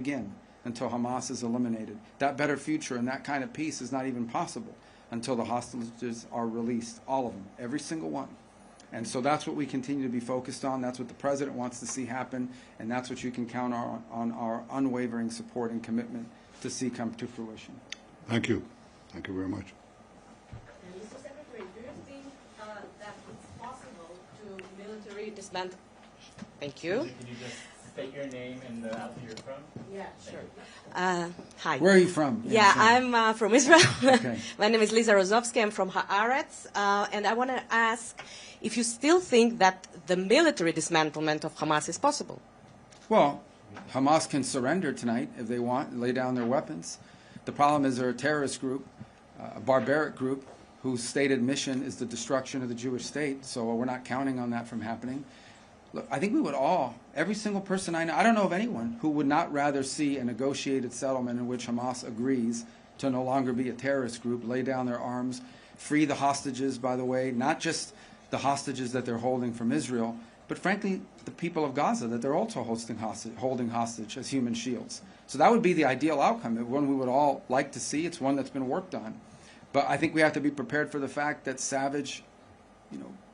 begin until Hamas is eliminated. That better future and that kind of peace is not even possible until the hostages are released, all of them, every single one. And so that's what we continue to be focused on. That's what the President wants to see happen, and that's what you can count on our unwavering support and commitment to see come to fruition. Thank you. Thank you very much. Mr. Secretary, do you think that it's possible to military dismantle? Thank you. Can you just state your name and the outfit you're from? Yeah, sure. Hi. Where are you from? Yeah, I'm from Israel. Okay. My name is Lisa Rozovsky. I'm from Haaretz. And I want to ask if you still think that the military dismantlement of Hamas is possible. Well, Hamas can surrender tonight if they want, lay down their weapons. The problem is they're a terrorist group, a barbaric group, whose stated mission is the destruction of the Jewish state, so we're not counting on that from happening. Look, I think we would all, every single person I know, I don't know of anyone who would not rather see a negotiated settlement in which Hamas agrees to no longer be a terrorist group, lay down their arms, free the hostages, by the way, not just the hostages that they're holding from Israel, but frankly, the people of Gaza that they're also holding hostage as human shields. So that would be the ideal outcome, one we would all like to see. It's one that's been worked on. But I think we have to be prepared for the fact that savage,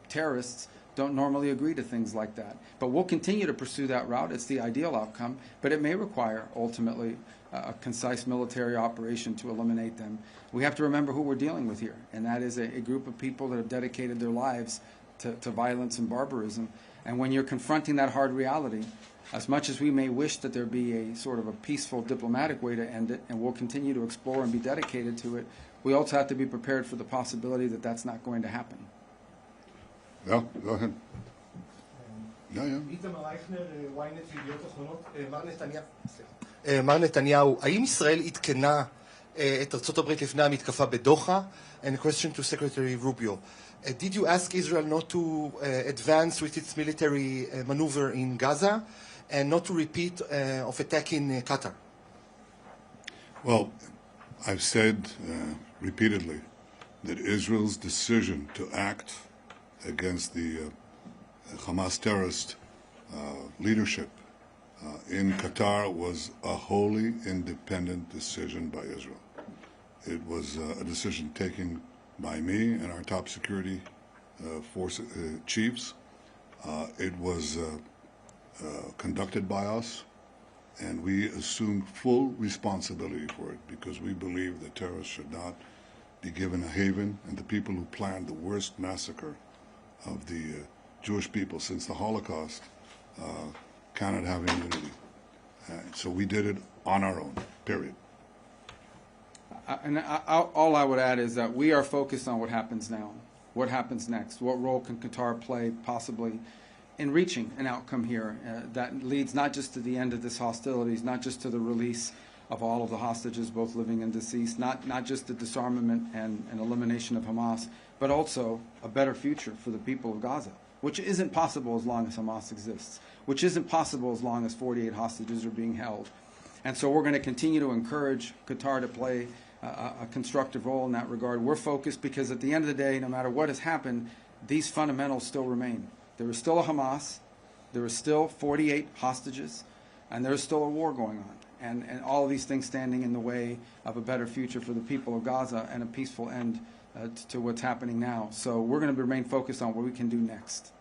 terrorists don't normally agree to things like that. But we'll continue to pursue that route. It's the ideal outcome, but it may require, ultimately, a concise military operation to eliminate them. We have to remember who we're dealing with here, and that is a group of people that have dedicated their lives to violence and barbarism. And when you're confronting that hard reality, as much as we may wish that there be a sort of a peaceful diplomatic way to end it, and we'll continue to explore and be dedicated to it, we also have to be prepared for the possibility that that's not going to happen. Yeah, go ahead. איתמר אייכנר, ynet וידיעות אחרונות. מר נתניהו, האם ישראל עדכנה את ארצות הברית לפני המתקפה בדוחה? And a question to Secretary Rubio. Did you ask Israel not to advance with its military maneuver in Gaza and not to repeat of attack in Qatar? Well, I've said repeatedly that Israel's decision to act against the Hamas terrorist leadership in Qatar was a wholly independent decision by Israel. It was a decision taken by me and our top security force chiefs. It was conducted by us, and we assumed full responsibility for it because we believe that terrorists should not be given a haven, and the people who planned the worst massacre of the Jewish people since the Holocaust cannot have immunity. So we did it on our own, period. All I would add is that we are focused on what happens now, what happens next, what role can Qatar play possibly in reaching an outcome here that leads not just to the end of this hostilities, not just to the release of all of the hostages, both living and deceased, not just the disarmament and elimination of Hamas, but also a better future for the people of Gaza, which isn't possible as long as Hamas exists, which isn't possible as long as 48 hostages are being held. And so we're going to continue to encourage Qatar to play a constructive role in that regard. We're focused because at the end of the day, no matter what has happened, these fundamentals still remain. There is still a Hamas, there is still 48 hostages, and there is still a war going on. And all of these things standing in the way of a better future for the people of Gaza and a peaceful end to what's happening now. So we're going to remain focused on what we can do next.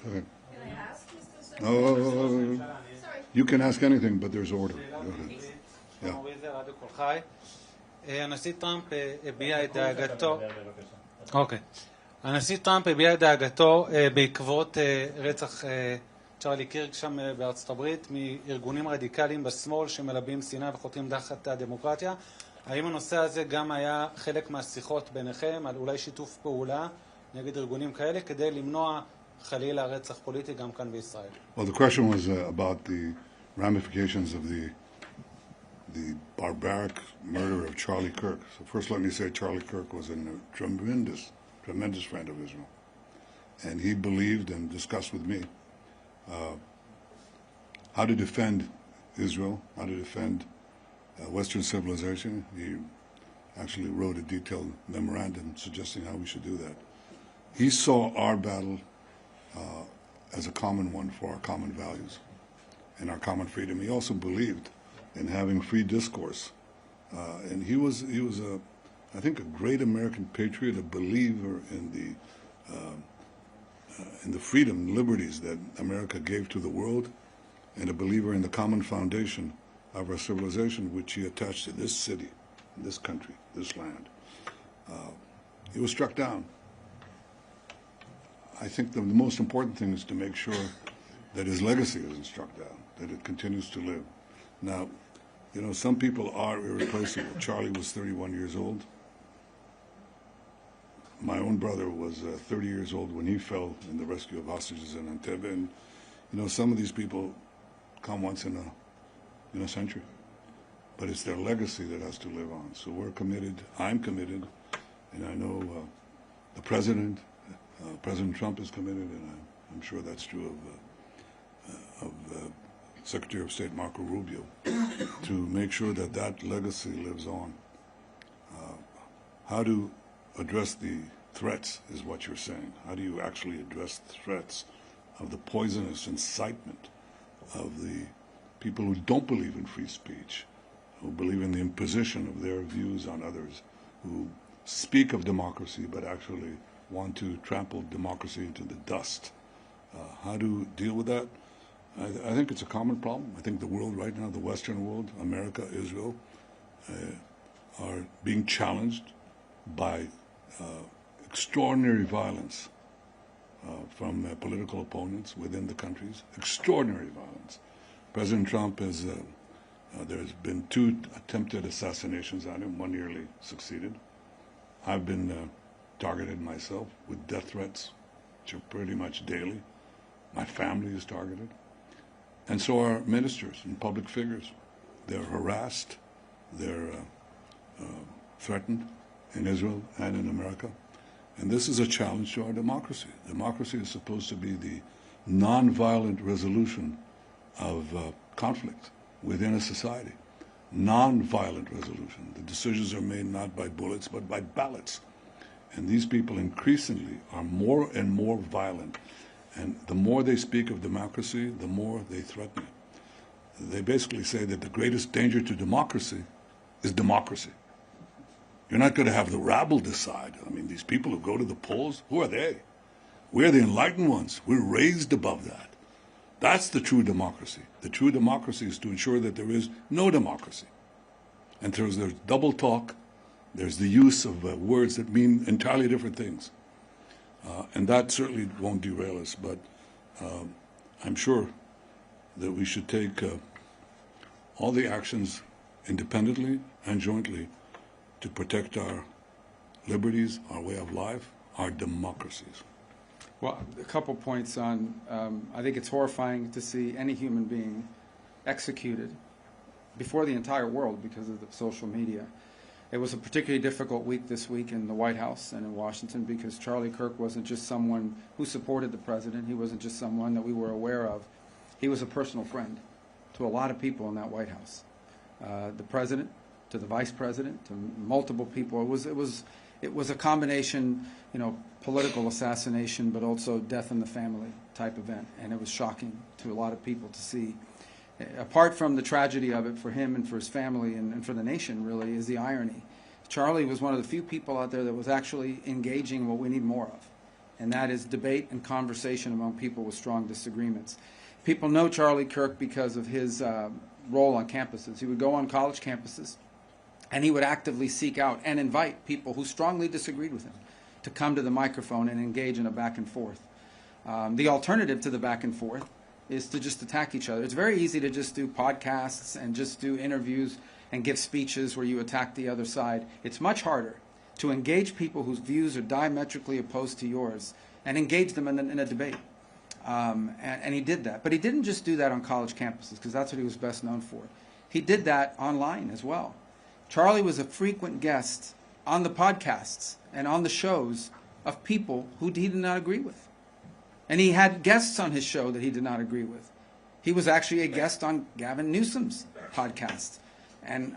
Go ahead. Can I ask Mr. Secretary? Sorry. You can ask anything, but there's order. Go ahead. Yeah. הנשיא טראמפ הביע את דאגתו הנשיא טראמפ הביע את דאגתו בעקבות רצח צ'רלי קירק שם בארצות הברית מארגונים רדיקליים בשמאל שמלבים שנאה וחותרים תחת הדמוקרטיה. האם הנושא הזה גם היה חלק מהשיחות ביניכם על אולי שיתוף פעולה נגד ארגונים כאלה כדי למנוע חלילה רצח פוליטי גם כאן בישראל? Well, the question was about the ramifications of the barbaric murder of Charlie Kirk. So first let me say Charlie Kirk was a tremendous friend of Israel. And he believed and discussed with me how to defend Israel, how to defend Western civilization. He actually wrote a detailed memorandum suggesting how we should do that. He saw our battle as a common one for our common values and our common freedom. He also believed in having free discourse. And he was I think, a great American patriot, a believer in the freedom and liberties that America gave to the world, and a believer in the common foundation of our civilization, which he attached to this city, this country, this land. He was struck down. I think the most important thing is to make sure that his legacy isn't struck down, that it continues to live. Now, you know, some people are irreplaceable. Charlie was 31 years old. My own brother was 30 years old when he fell in the rescue of hostages in Entebbe. And, you know, some of these people come once in a century. But it's their legacy that has to live on. So we're committed, I'm committed, and I know the President, President Trump is committed, and I'm sure that's true of Secretary of State Marco Rubio, to make sure that that legacy lives on. How to address the threats is what you're saying. How do you actually address the threats of the poisonous incitement of the people who don't believe in free speech, who believe in the imposition of their views on others, who speak of democracy but actually want to trample democracy into the dust? How to deal with that? I think it's a common problem. I think the world right now, the Western world, America, Israel, are being challenged by extraordinary violence from political opponents within the countries. Extraordinary violence. President Trump has, there's been 2 attempted assassinations on him. One nearly succeeded. I've been targeted myself with death threats, which are pretty much daily. My family is targeted. And so are ministers and public figures. They're harassed. They're threatened in Israel and in America. And this is a challenge to our democracy. Democracy is supposed to be the nonviolent resolution of conflict within a society. Nonviolent resolution. The decisions are made not by bullets, but by ballots. And these people increasingly are more and more violent. And the more they speak of democracy, the more they threaten it. They basically say that the greatest danger to democracy is democracy. You're not going to have the rabble decide. I mean, these people who go to the polls, who are they? We're the enlightened ones. We're raised above that. That's the true democracy. The true democracy is to ensure that there is no democracy. And there's double talk. There's the use of words that mean entirely different things. And that certainly won't derail us. But I'm sure that we should take all the actions independently and jointly to protect our liberties, our way of life, our democracies. Well, a couple points on, I think it's horrifying to see any human being executed before the entire world because of the social media. It was a particularly difficult week this week in the White House and in Washington because Charlie Kirk wasn't just someone who supported the president. He wasn't just someone that we were aware of. He was a personal friend to a lot of people in that White House. The president, to the vice president, to multiple people. It was a combination, you know, political assassination, but also death in the family type event. And it was shocking to a lot of people to see. Apart from the tragedy of it for him and for his family and for the nation, really, is the irony. Charlie was one of the few people out there that was actually engaging in what we need more of, and that is debate and conversation among people with strong disagreements. People know Charlie Kirk because of his role on campuses. He would go on college campuses, and he would actively seek out and invite people who strongly disagreed with him to come to the microphone and engage in a back and forth. The alternative to the back and forth is to just attack each other. It's very easy to just do podcasts and just do interviews and give speeches where you attack the other side. It's much harder to engage people whose views are diametrically opposed to yours and engage them in a debate. And he did that. But he didn't just do that on college campuses because that's what he was best known for. He did that online as well. Charlie was a frequent guest on the podcasts and on the shows of people who he did not agree with. And he had guests on his show that he did not agree with. He was actually a guest on Gavin Newsom's podcast and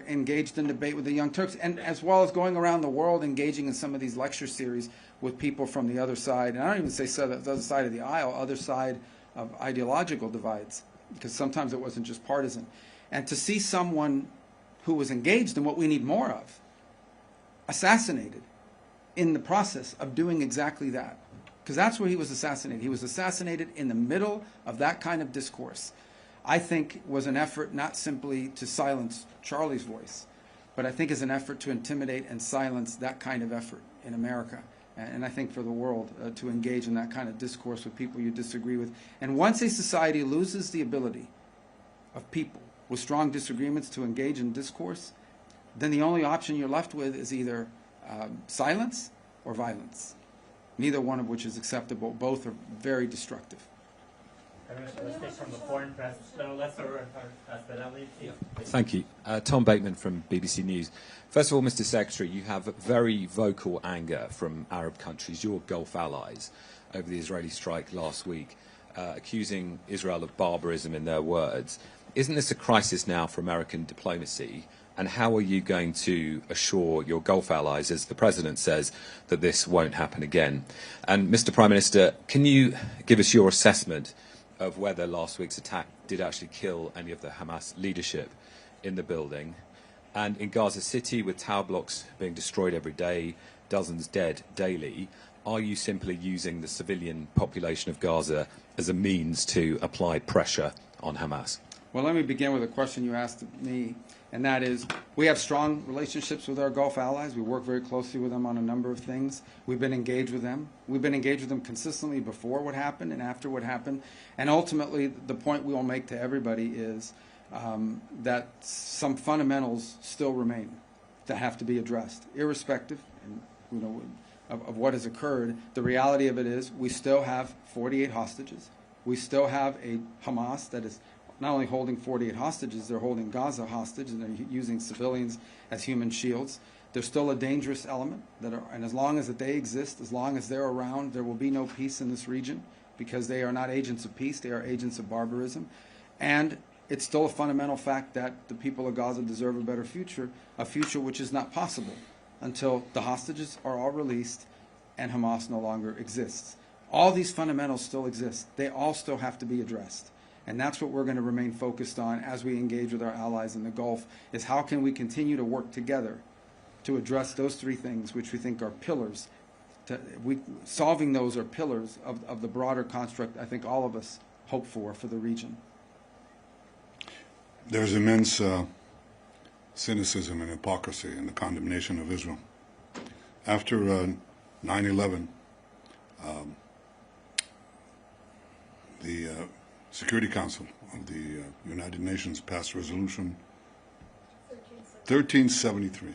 engaged in debate with the Young Turks, and as well as going around the world engaging in some of these lecture series with people from the other side. And I don't even say the other side of the aisle, other side of ideological divides, because sometimes it wasn't just partisan. And to see someone who was engaged in what we need more of, assassinated in the process of doing exactly that. Because that's where he was assassinated. He was assassinated in the middle of that kind of discourse. I think was an effort not simply to silence Charlie's voice, but I think is an effort to intimidate and silence that kind of effort in America. And I think for the world to engage in that kind of discourse with people you disagree with. And once a society loses the ability of people with strong disagreements to engage in discourse, then the only option you're left with is either silence or violence, neither one of which is acceptable. Both are very destructive. Let's take from the foreign press. Let's Thank you. Tom Bateman from BBC News. First of all, Mr. Secretary, you have very vocal anger from Arab countries, your Gulf allies, over the Israeli strike last week, accusing Israel of barbarism in their words. Isn't this a crisis now for American diplomacy? And how are you going to assure your Gulf allies, as the President says, that this won't happen again? And Mr. Prime Minister, can you give us your assessment of whether last week's attack did actually kill any of the Hamas leadership in the building? And in Gaza City, with tower blocks being destroyed every day, dozens dead daily, are you simply using the civilian population of Gaza as a means to apply pressure on Hamas? Well, let me begin with a question you asked me, and that is, we have strong relationships with our Gulf allies. We work very closely with them on a number of things. We've been engaged with them. We've been engaged with them consistently before what happened and after what happened. And ultimately, the point we will make to everybody is that some fundamentals still remain that have to be addressed, irrespective of what has occurred. The reality of it is we still have 48 hostages. We still have a Hamas that is not only holding 48 hostages, they're holding Gaza hostage, and they're using civilians as human shields. There's still a dangerous element, and as long as they exist, as long as they're around, there will be no peace in this region, because they are not agents of peace, they are agents of barbarism. And it's still a fundamental fact that the people of Gaza deserve a better future, a future which is not possible until the hostages are all released and Hamas no longer exists. All these fundamentals still exist. They all still have to be addressed. And that's what we're going to remain focused on as we engage with our allies in the Gulf, is how can we continue to work together to address those three things, which we think are pillars. Solving those are pillars of the broader construct I think all of us hope for the region. There's immense cynicism and hypocrisy in the condemnation of Israel. After 9/11, the Security Council of the United Nations passed Resolution 1373,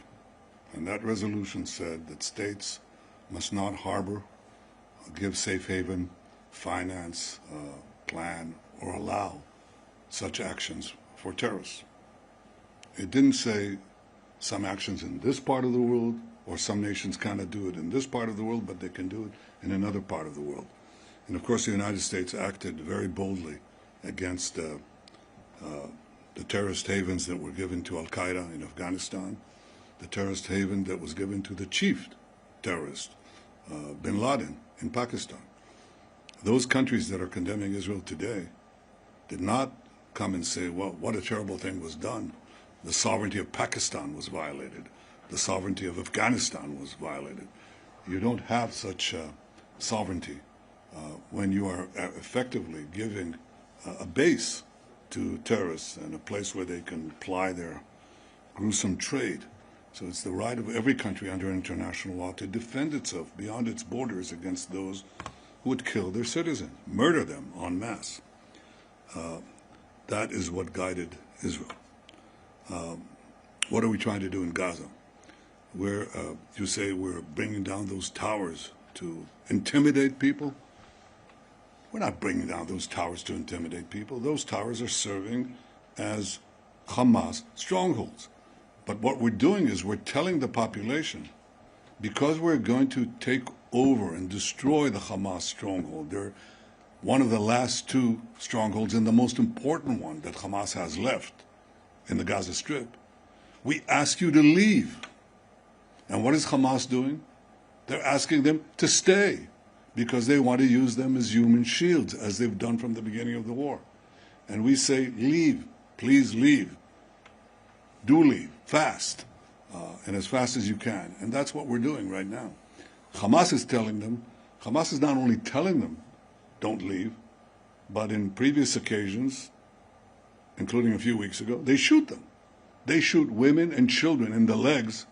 and that resolution said that states must not harbor, give safe haven, finance, plan, or allow such actions for terrorists. It didn't say some actions in this part of the world, or some nations cannot do it in this part of the world, but they can do it in another part of the world. And of course the United States acted very boldly against the terrorist havens that were given to Al-Qaeda in Afghanistan, the terrorist haven that was given to the chief terrorist, bin Laden, in Pakistan. Those countries that are condemning Israel today did not come and say, well, what a terrible thing was done. The sovereignty of Pakistan was violated. The sovereignty of Afghanistan was violated. You don't have such sovereignty when you are effectively giving a base to terrorists and a place where they can ply their gruesome trade. So it's the right of every country under international law to defend itself beyond its borders against those who would kill their citizens, murder them en masse. That is what guided Israel. What are we trying to do in Gaza? You say we're bringing down those towers to intimidate people? We're not bringing down those towers to intimidate people. Those towers are serving as Hamas strongholds. But what we're doing is we're telling the population, because we're going to take over and destroy the Hamas stronghold, they're one of the last two strongholds and the most important one that Hamas has left in the Gaza Strip. We ask you to leave. And what is Hamas doing? They're asking them to stay because they want to use them as human shields, as they've done from the beginning of the war. And we say, leave, please leave. do leave, fast, and as fast as you can. And that's what we're doing right now. Hamas is telling them, Hamas is not only telling them, don't leave, but in previous occasions, including a few weeks ago, they shoot them. They shoot women and children in the legs,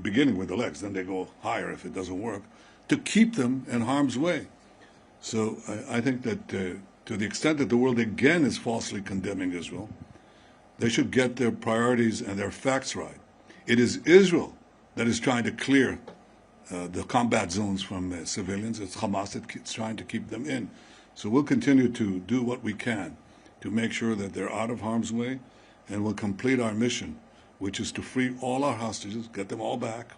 beginning with the legs, then they go higher if it doesn't work, to keep them in harm's way. So I think that to the extent that the world again is falsely condemning Israel, they should get their priorities and their facts right. It is Israel that is trying to clear the combat zones from civilians. It's Hamas that's trying to keep them in. So we'll continue to do what we can to make sure that they're out of harm's way, and we'll complete our mission, which is to free all our hostages, get them all back,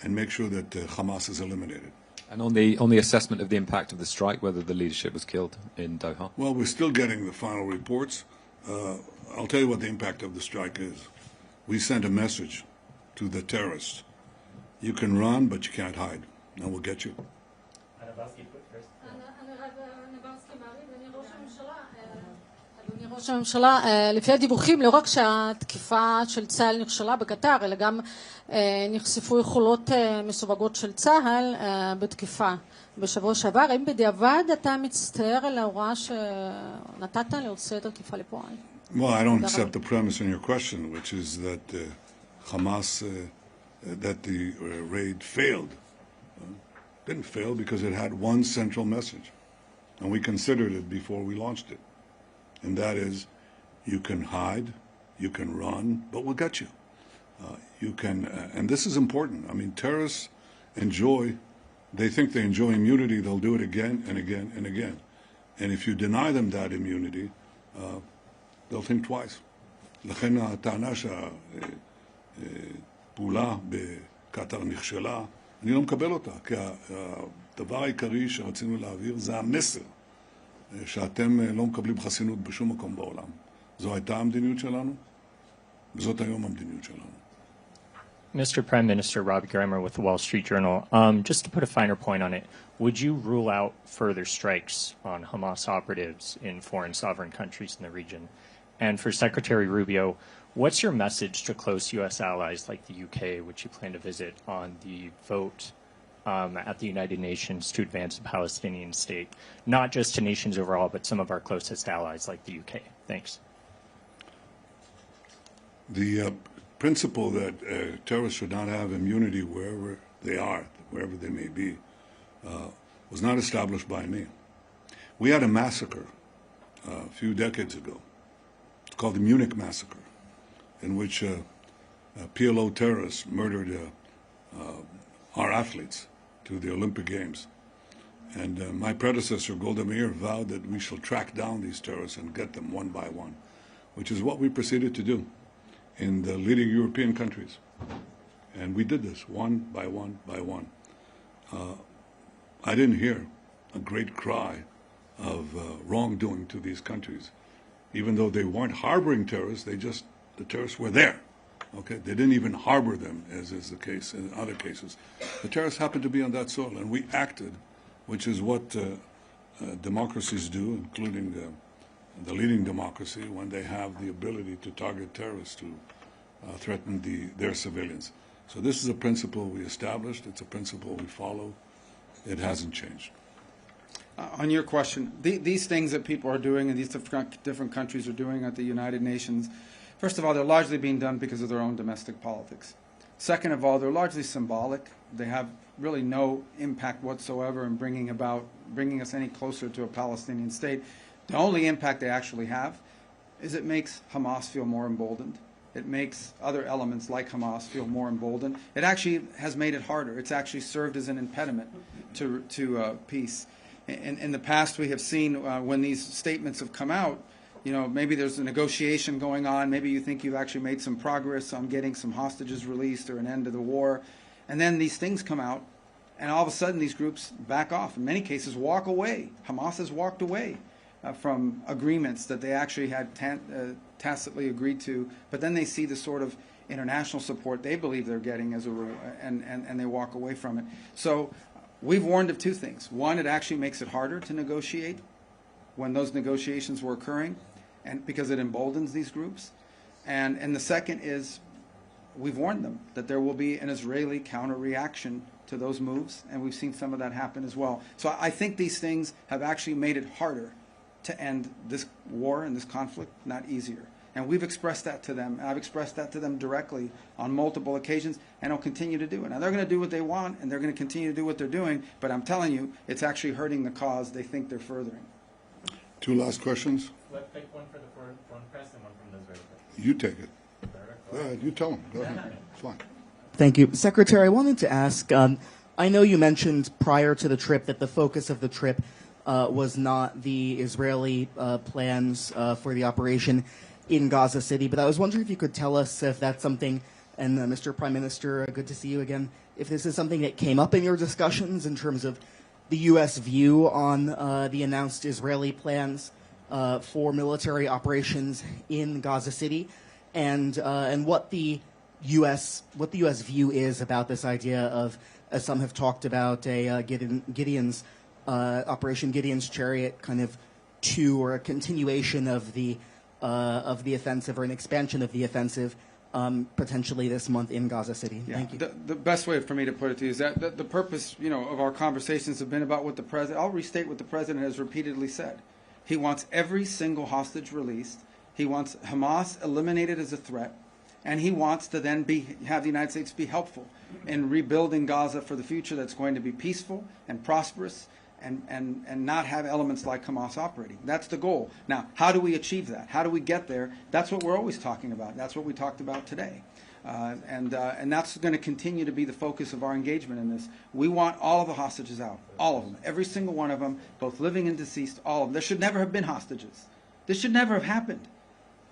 and make sure that Hamas is eliminated. And on the assessment of the impact of the strike, whether the leadership was killed in Doha? Well, we're still getting the final reports. I'll tell you what the impact of the strike is. We sent a message to the terrorists. You can run, but you can't hide, and we'll get you. אדוני ראש הממשלה, לפי הדיווחים, לא רק שהתקיפה של צה"ל נכשלה בקטר, אלא גם נחשפו יכולות מסווגות של צה"ל בתקיפה בשבוע שעבר. האם בדיעבד אתה מצטער על ההוראה שנתת להוציא את התקיפה לפועל? Well, I don't accept the premise in your question, which is that Hamas, that the raid failed. Didn't fail because it had one central message, and we considered it before we launched it. And that is, you can hide, you can run, but we'll get you. You can, and this is important. I mean, terrorists they think they enjoy immunity, they'll do it again and again and again. And if you deny them that immunity, they'll think twice. לכן הטענה שהפעולה בקטר נכשלה, אני לא מקבל אותה, כי הדבר העיקרי שרצינו להעביר זה המסר. שאתם לא מקבלים חסינות בשום מקום בעולם. זו הייתה המדיניות שלנו, וזאת היום המדיניות שלנו. Mr. Prime Minister, Robbie Grammer with the Wall Street Journal. Just to put a finer point on it, would you rule out further strikes on Hamas operatives in foreign sovereign countries in the region? And for Secretary Rubio, what's your message to close U.S. allies like the UK, which you plan to visit, on the vote at the United Nations to advance a Palestinian state, not just to nations overall, but some of our closest allies like the UK? Thanks. The principle that terrorists should not have immunity wherever they are, wherever they may be, was not established by me. We had a massacre a few decades ago. It's called the Munich Massacre, in which PLO terrorists murdered our athletes to the Olympic Games. And my predecessor, Golda Meir, vowed that we shall track down these terrorists and get them one by one, which is what we proceeded to do in the leading European countries. And we did this one by one by one. I didn't hear a great cry of wrongdoing to these countries. Even though they weren't harboring terrorists, the terrorists were there. Okay, they didn't even harbor them, as is the case in other cases. The terrorists happened to be on that soil, and we acted, which is what democracies do, including the leading democracy, when they have the ability to target terrorists to threaten their civilians. So this is a principle we established. It's a principle we follow. It hasn't changed. On your question, these things that people are doing and these different countries are doing at the United Nations, first of all, they're largely being done because of their own domestic politics. Second of all, they're largely symbolic. They have really no impact whatsoever in bringing us any closer to a Palestinian state. The only impact they actually have is it makes Hamas feel more emboldened. It makes other elements like Hamas feel more emboldened. It actually has made it harder. It's actually served as an impediment to peace. In the past, we have seen when these statements have come out, maybe there's a negotiation going on. Maybe you think you've actually made some progress on getting some hostages released or an end to the war. And then these things come out, and all of a sudden these groups back off. In many cases, walk away. Hamas has walked away from agreements that they actually had tacitly agreed to. But then they see the sort of international support they believe they're getting as a rule, and they walk away from it. So we've warned of two things. One, it actually makes it harder to negotiate when those negotiations were occurring, and because it emboldens these groups. And the second is we've warned them that there will be an Israeli counter-reaction to those moves, and we've seen some of that happen as well. So I think these things have actually made it harder to end this war and this conflict, not easier. And we've expressed that to them. I've expressed that to them directly on multiple occasions, and I'll continue to do it. Now, they're going to do what they want, and they're going to continue to do what they're doing, but I'm telling you, it's actually hurting the cause they think they're furthering. Two last questions. Let's take one for the foreign press and one from the Israeli press. You take it. Go ahead. You tell them. Go ahead. It's fine. Thank you. Secretary, I wanted to ask, I know you mentioned prior to the trip that the focus of the trip was not the Israeli plans for the operation in Gaza City, but I was wondering if you could tell us if that's something, and Mr. Prime Minister, good to see you again, if this is something that came up in your discussions in terms of the U.S. view on the announced Israeli plans for military operations in Gaza City, and what the U.S. view is about this idea of, as some have talked about, a Gideon's Operation Gideon's Chariot kind of 2, or a continuation of the offensive, or an expansion of the offensive, potentially this month in Gaza City. Yeah. Thank you. The best way for me to put it to you is that the purpose, of our conversations have been about what the president. I'll restate what the president has repeatedly said. He wants every single hostage released. He wants Hamas eliminated as a threat, and he wants to then have the United States be helpful in rebuilding Gaza for the future that's going to be peaceful and prosperous, and not have elements like Hamas operating. That's the goal. Now, how do we achieve that? How do we get there? That's what we're always talking about. That's what we talked about today. And that's going to continue to be the focus of our engagement in this. We want all of the hostages out, all of them, every single one of them, both living and deceased, all of them. There should never have been hostages. This should never have happened.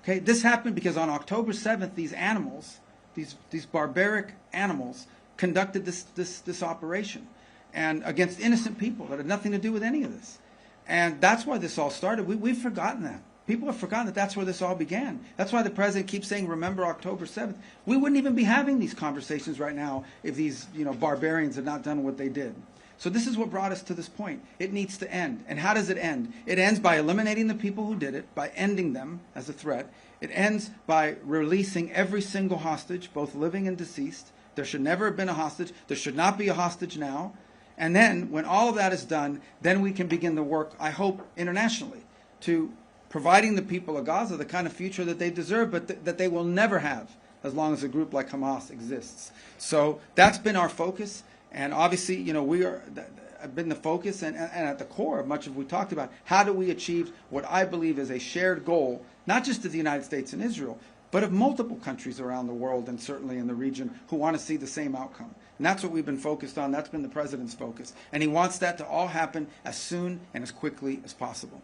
Okay, this happened because on October 7th, these animals, these barbaric animals, conducted this operation, and against innocent people that had nothing to do with any of this. And that's why this all started. We've forgotten that. People have forgotten that that's where this all began. That's why the president keeps saying, remember October 7th. We wouldn't even be having these conversations right now if these barbarians had not done what they did. So this is what brought us to this point. It needs to end. And how does it end? It ends by eliminating the people who did it, by ending them as a threat. It ends by releasing every single hostage, both living and deceased. There should never have been a hostage. There should not be a hostage now. And then, when all of that is done, then we can begin the work, I hope, internationally, to providing the people of Gaza the kind of future that they deserve, but that they will never have as long as a group like Hamas exists. So that's been our focus, and obviously, we have been the focus and at the core of much of what we talked about. How do we achieve what I believe is a shared goal, not just of the United States and Israel, but of multiple countries around the world and certainly in the region who want to see the same outcome. And that's what we've been focused on. That's been the president's focus. And he wants that to all happen as soon and as quickly as possible.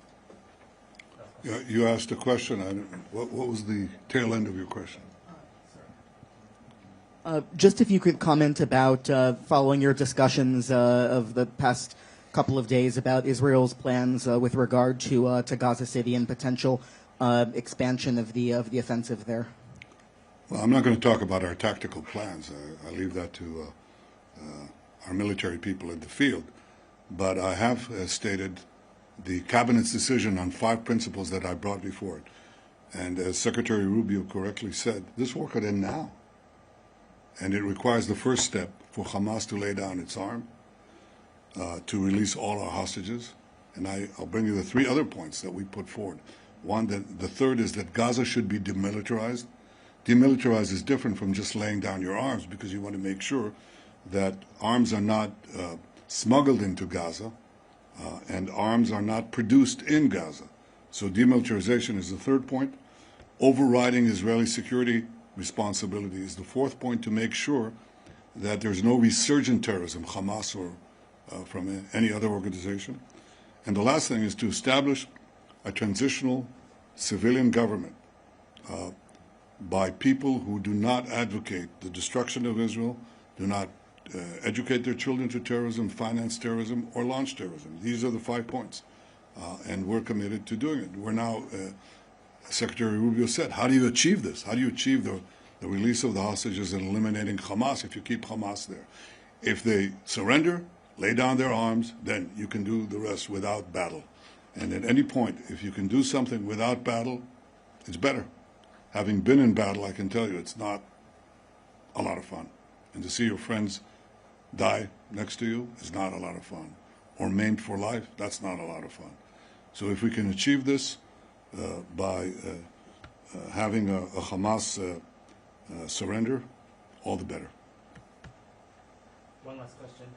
You asked a question. What was the tail end of your question? Just if you could comment about, following your discussions of the past couple of days about Israel's plans with regard to Gaza City and potential expansion of the offensive there. Well, I'm not going to talk about our tactical plans. I leave that to our military people in the field. But I have stated the cabinet's decision on 5 principles that I brought before it. And as Secretary Rubio correctly said, this war could end now. And it requires the first step for Hamas to lay down its arm, to release all our hostages. And I'll bring you the 3 other points that we put forward. One, the third is that Gaza should be demilitarized. Demilitarized is different from just laying down your arms, because you want to make sure that arms are not smuggled into Gaza and arms are not produced in Gaza. So demilitarization is the third point. Overriding Israeli security responsibility is the fourth point, to make sure that there's no resurgent terrorism, Hamas or from any other organization. And the last thing is to establish a transitional civilian government by people who do not advocate the destruction of Israel, do not educate their children to terrorism, finance terrorism, or launch terrorism. These are the 5 points, and we're committed to doing it. We're now, Secretary Rubio said, how do you achieve this? How do you achieve the release of the hostages and eliminating Hamas if you keep Hamas there? If they surrender, lay down their arms, then you can do the rest without battle. And at any point, if you can do something without battle, it's better. having been in battle, I can tell you it's not a lot of fun. And to see your friends die next to you is not a lot of fun. Or maimed for life, that's not a lot of fun. So if we can achieve this by having a Hamas surrender, all the better. One last question.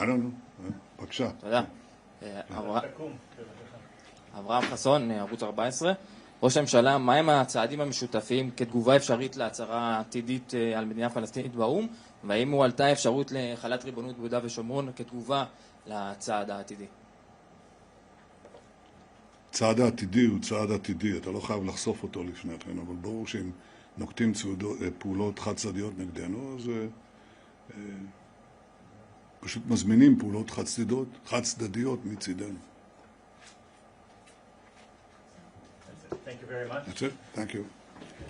I don't know. בבקשה. תודה. אברהם חסון, ערוץ 14. ראש הממשלה, מהם הצעדים המשותפים כתגובה אפשרית להצהרה עתידית על מדינה פלסטינית באו"ם, והאם הוא עלתה אפשרות לחלת ריבונות ביהודה ושומרון כתגובה לצעד העתידי? צעד העתידי הוא צעד עתידי, אתה לא חייב לחשוף אותו לפני כן, אבל ברור שאם נוקטים פעולות חד-צדדיות נגדנו, אז פשוט מזמינים פעולות חד-צדדיות מצידנו. Thank you very much. That's it. Thank you.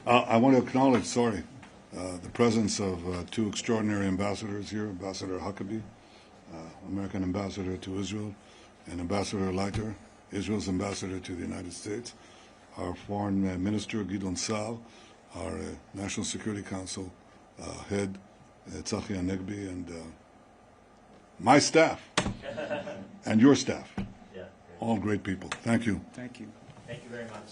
I want to acknowledge, the presence of two extraordinary ambassadors here, Ambassador Huckabee, American ambassador to Israel, and Ambassador Leiter, Israel's ambassador to the United States, our foreign minister, Gideon Saar, our National Security Council head, Tzachi Hanegbi, and my staff, and your staff. Yeah, all great people. Thank you. Thank you. Thank you very much.